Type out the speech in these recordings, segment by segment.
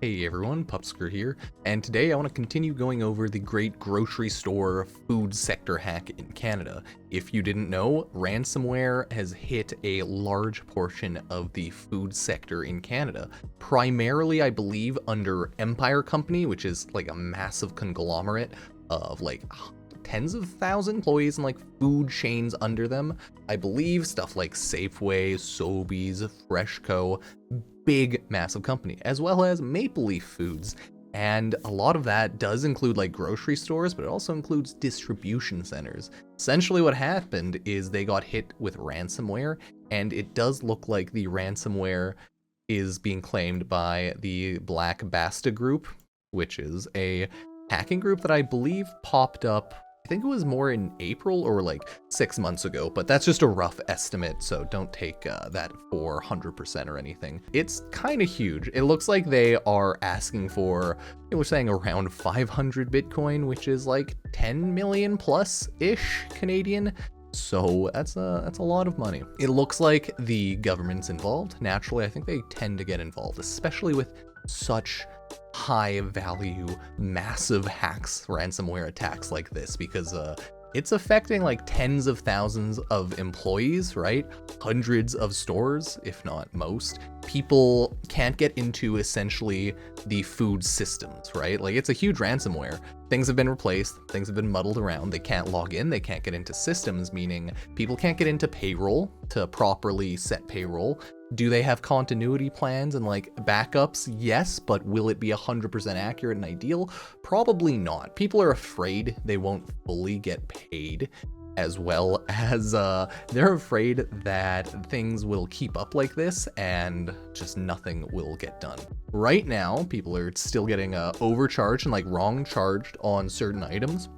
Hey everyone, Pupsker here, and today I want to continue going over the great grocery store food sector hack in Canada. If you didn't know, ransomware has hit a large portion of the food sector in Canada. Primarily, I believe, under Empire Company, which is like a massive conglomerate of like tens of thousands of employees and like food chains under them. I believe stuff like Safeway, Sobeys, Freshco, big massive company, as well as Maple Leaf Foods. And a lot of that does include like grocery stores, but it also includes distribution centers. Essentially what happened is they got hit with ransomware, and it does look like the ransomware is being claimed by the Black Basta group, which is a hacking group that I believe popped up, I think it was more in April or like 6 months ago, but that's just a rough estimate, so don't take that for 100% or anything. It's kind of huge. It looks like they are asking for, they were saying around 500 Bitcoin, which is like 10 million plus-ish Canadian. So that's a lot of money. It looks like the government's involved. Naturally, I think they tend to get involved, especially with such high value, massive hacks, ransomware attacks like this, because it's affecting like tens of thousands of employees, right? Hundreds of stores, if not most. People can't get into essentially the food systems, right? Like it's a huge ransomware. Things have been replaced, things have been muddled around, they can't log in, they can't get into systems, meaning people can't get into payroll to properly set payroll. Do they have continuity plans and like backups? Yes, but will it be 100% accurate and ideal? Probably not. People are afraid they won't fully get paid, as well as they're afraid that things will keep up like this and just nothing will get done. Right now, people are still getting overcharged and like wrong charged on certain items.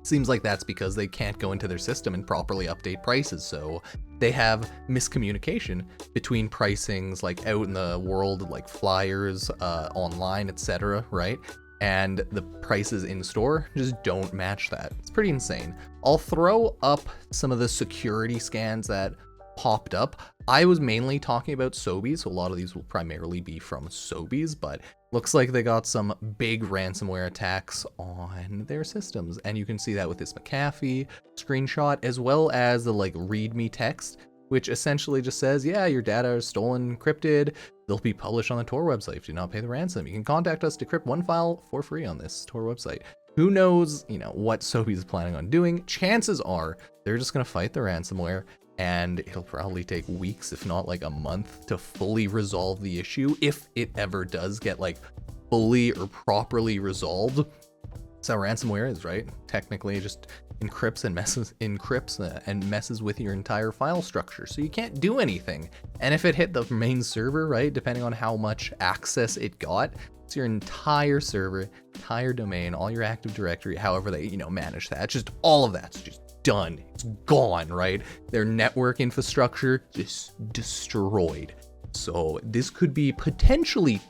Seems like that's because they can't go into their system and properly update prices, so they have miscommunication between pricings like out in the world, like flyers, online, etc., right? And the prices in store just don't match that. It's pretty insane. I'll throw up some of the security scans that popped up. I was mainly talking about Sobeys, so a lot of these will primarily be from Sobeys, but looks like they got some big ransomware attacks on their systems, and you can see that with this McAfee screenshot, as well as the like readme text, which essentially just says, yeah, your data is stolen, encrypted, they'll be published on the Tor website if you do not pay the ransom. You can contact us to decrypt one file for free on this Tor website. Who knows, what Sobeys is planning on doing. Chances are they're just gonna fight the ransomware, and it'll probably take weeks, if not like a month, to fully resolve the issue, if it ever does get like fully or properly resolved. That's how ransomware is, right? Technically, it just encrypts and messes with your entire file structure, so you can't do anything. And if it hit the main server, right, depending on how much access it got, it's your entire server, entire domain, all your Active Directory, however they, manage that. Just all of that's just done. It's gone, right? Their network infrastructure just destroyed. So this could be potentially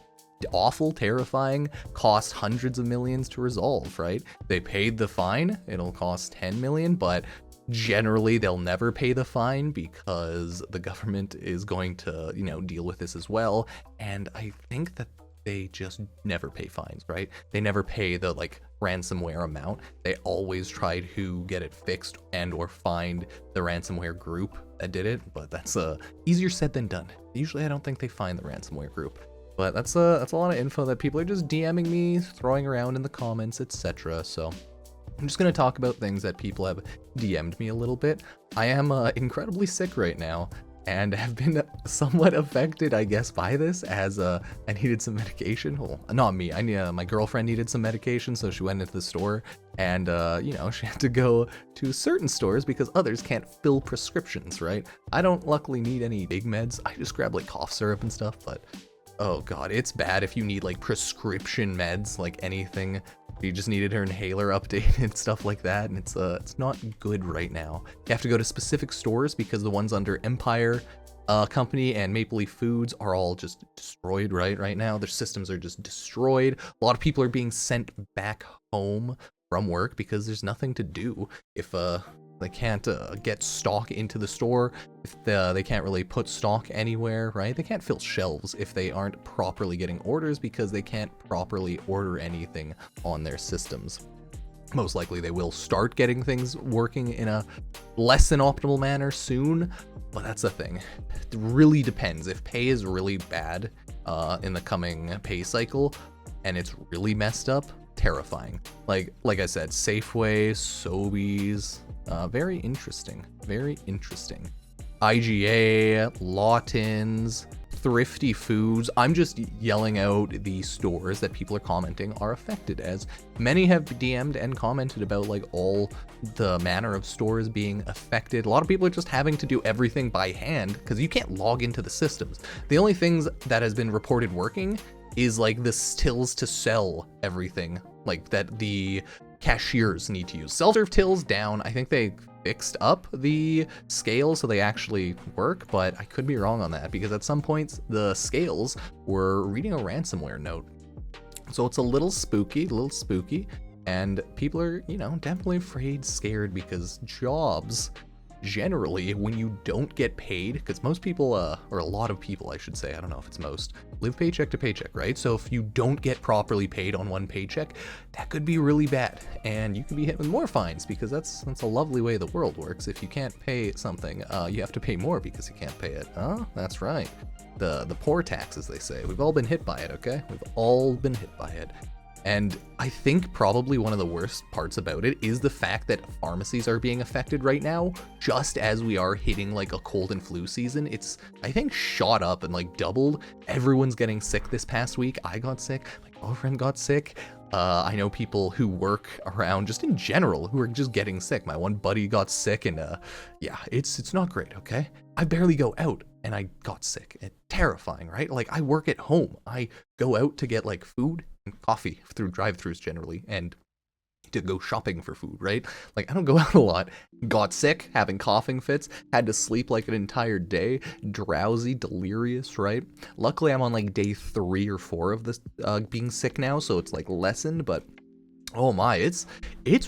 awful, terrifying, cost hundreds of millions to resolve, right? They paid the fine, it'll cost 10 million, but generally they'll never pay the fine because the government is going to, deal with this as well. And I think that they just never pay fines, right? They never pay the like ransomware amount. They always try to get it fixed and or find the ransomware group that did it, but that's easier said than done. Usually I don't think they find the ransomware group. But that's a lot of info that people are just DMing me, throwing around in the comments, etc. So I'm just going to talk about things that people have DM'd me a little bit. I am incredibly sick right now and have been somewhat affected, I guess, by this, as I needed some medication. Well, not me, my girlfriend needed some medication, so she went into the store, and she had to go to certain stores because others can't fill prescriptions, right? I don't luckily need any big meds. I just grab like cough syrup and stuff, but oh god, it's bad if you need like prescription meds, like anything. You just needed her inhaler updated and stuff like that, and it's not good right now. You have to go to specific stores because the ones under Empire Company and Maple Leaf Foods are all just destroyed right now. Their systems are just destroyed. A lot of people are being sent back home from work because there's nothing to do. If They can't get stock into the store. If they can't really put stock anywhere, right? They can't fill shelves if they aren't properly getting orders because they can't properly order anything on their systems. Most likely they will start getting things working in a less than optimal manner soon, but that's the thing. It really depends. If pay is really bad in the coming pay cycle and it's really messed up, terrifying. Like I said, Safeway, Sobeys, very interesting, very interesting. IGA, Lawtons, Thrifty Foods. I'm just yelling out the stores that people are commenting are affected, as many have DM'd and commented about like all the manner of stores being affected. A lot of people are just having to do everything by hand because you can't log into the systems. The only things that has been reported working is like the tills to sell everything, like that the cashiers need to use. Self-serve tills down. I think they fixed up the scales so they actually work, but I could be wrong on that because at some points the scales were reading a ransomware note. So it's a little spooky, and people are, you know, definitely afraid, scared, because jobs generally, when you don't get paid, because most people, or a lot of people, I should say, I don't know if it's most, live paycheck to paycheck, right? So if you don't get properly paid on one paycheck, that could be really bad, and you can be hit with more fines, because that's a lovely way the world works. If you can't pay something, you have to pay more because you can't pay it. Oh, that's right. The poor tax, as they say. We've all been hit by it, okay? We've all been hit by it. And I think probably one of the worst parts about it is the fact that pharmacies are being affected right now, just as we are hitting like a cold and flu season. It's, I think, shot up and like doubled. Everyone's getting sick this past week. I got sick. My girlfriend got sick. I know people who work around just in general who are just getting sick. My one buddy got sick, and yeah, it's not great, okay? I barely go out and I got sick. It's terrifying, right? Like, I work at home. I go out to get like food and coffee through drive-thrus generally, and to go shopping for food, right? Like, I don't go out a lot. Got sick, having coughing fits, had to sleep like an entire day, drowsy, delirious, right? Luckily, I'm on like day 3 or 4 of this being sick now, so it's like lessened, but oh my, it's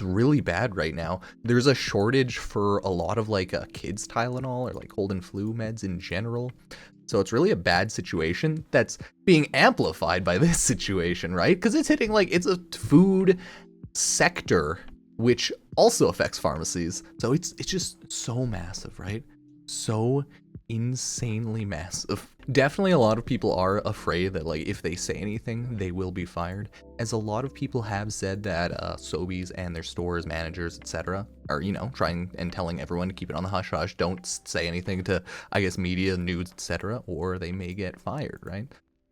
really bad right now. There's a shortage for a lot of like kids Tylenol or like cold and flu meds in general. So it's really a bad situation that's being amplified by this situation, right? Because it's hitting like, it's a food sector which also affects pharmacies. So it's just so massive, right? So insanely massive. Definitely a lot of people are afraid that like if they say anything they will be fired, as a lot of people have said that Sobeys and their stores, managers, etc. are, you know, trying and telling everyone to keep it on the hush hush, don't say anything to, I guess, media, news, etc., or they may get fired, right?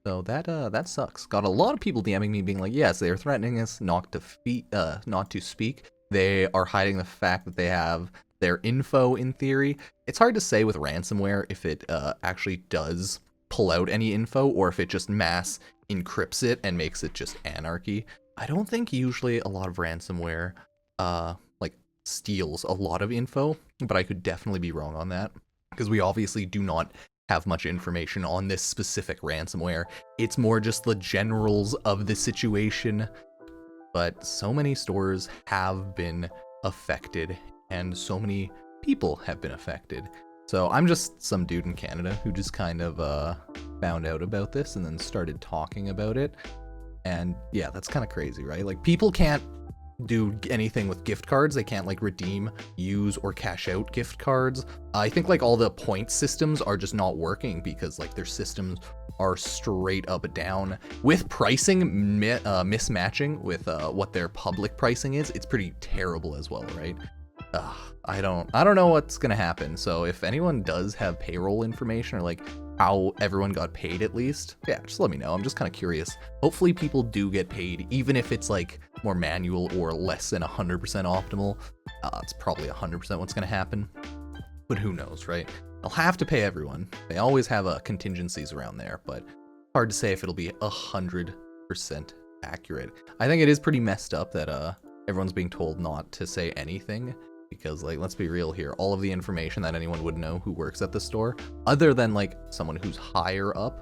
So that sucks. Got a lot of people DMing me being like, yes, they are threatening us not to speak. They are hiding the fact that they have their info in theory. It's hard to say with ransomware if it actually does pull out any info or if it just mass encrypts it and makes it just anarchy. I don't think usually a lot of ransomware like steals a lot of info, but I could definitely be wrong on that because we obviously do not have much information on this specific ransomware. It's more just the generals of the situation, but so many stores have been affected and so many people have been affected. So I'm just some dude in Canada who just kind of found out about this and then started talking about it. And yeah, that's kind of crazy, right? Like, people can't do anything with gift cards. They can't like redeem, use, or cash out gift cards. I think like all the point systems are just not working because like their systems are straight up down with pricing mismatching with what their public pricing is. It's pretty terrible as well, right? I don't know what's gonna happen. So if anyone does have payroll information or like how everyone got paid at least, yeah, just let me know. I'm just kind of curious. Hopefully people do get paid, even if it's like more manual or less than 100% optimal. It's probably 100% what's gonna happen, but who knows, right? I'll have to pay everyone. They always have contingencies around there, but hard to say if it'll be 100% accurate. I think it is pretty messed up that everyone's being told not to say anything. Because, like, let's be real here, all of the information that anyone would know who works at the store, other than, like, someone who's higher up,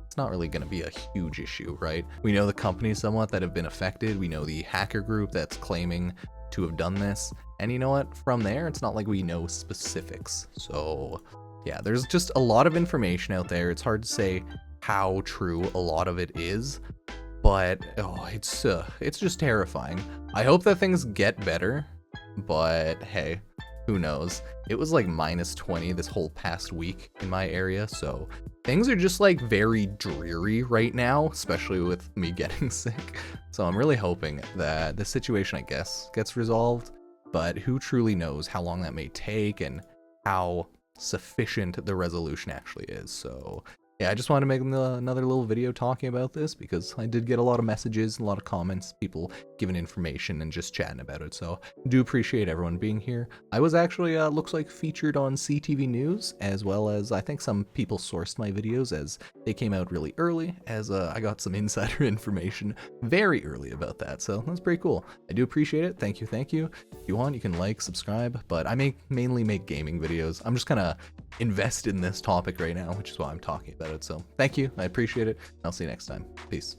it's not really going to be a huge issue, right? We know the companies somewhat that have been affected. We know the hacker group that's claiming to have done this. And you know what? From there, it's not like we know specifics. So yeah, there's just a lot of information out there. It's hard to say how true a lot of it is, but oh, it's just terrifying. I hope that things get better, but hey, who knows? It was like -20 this whole past week in my area, so things are just like very dreary right now, especially with me getting sick. So I'm really hoping that the situation, I guess, gets resolved, but who truly knows how long that may take and how sufficient the resolution actually is. So yeah, I just wanted to make another little video talking about this because I did get a lot of messages, a lot of comments, people giving information and just chatting about it. So I do appreciate everyone being here. I was actually, looks like, featured on CTV News, as well as I think some people sourced my videos as they came out really early, as I got some insider information very early about that. So that's pretty cool. I do appreciate it. Thank you, thank you. If you want, you can like, subscribe, but I mainly make gaming videos. I'm just kind of invested in this topic right now, which is why I'm talking about it. So thank you. I appreciate it. I'll see you next time. Peace.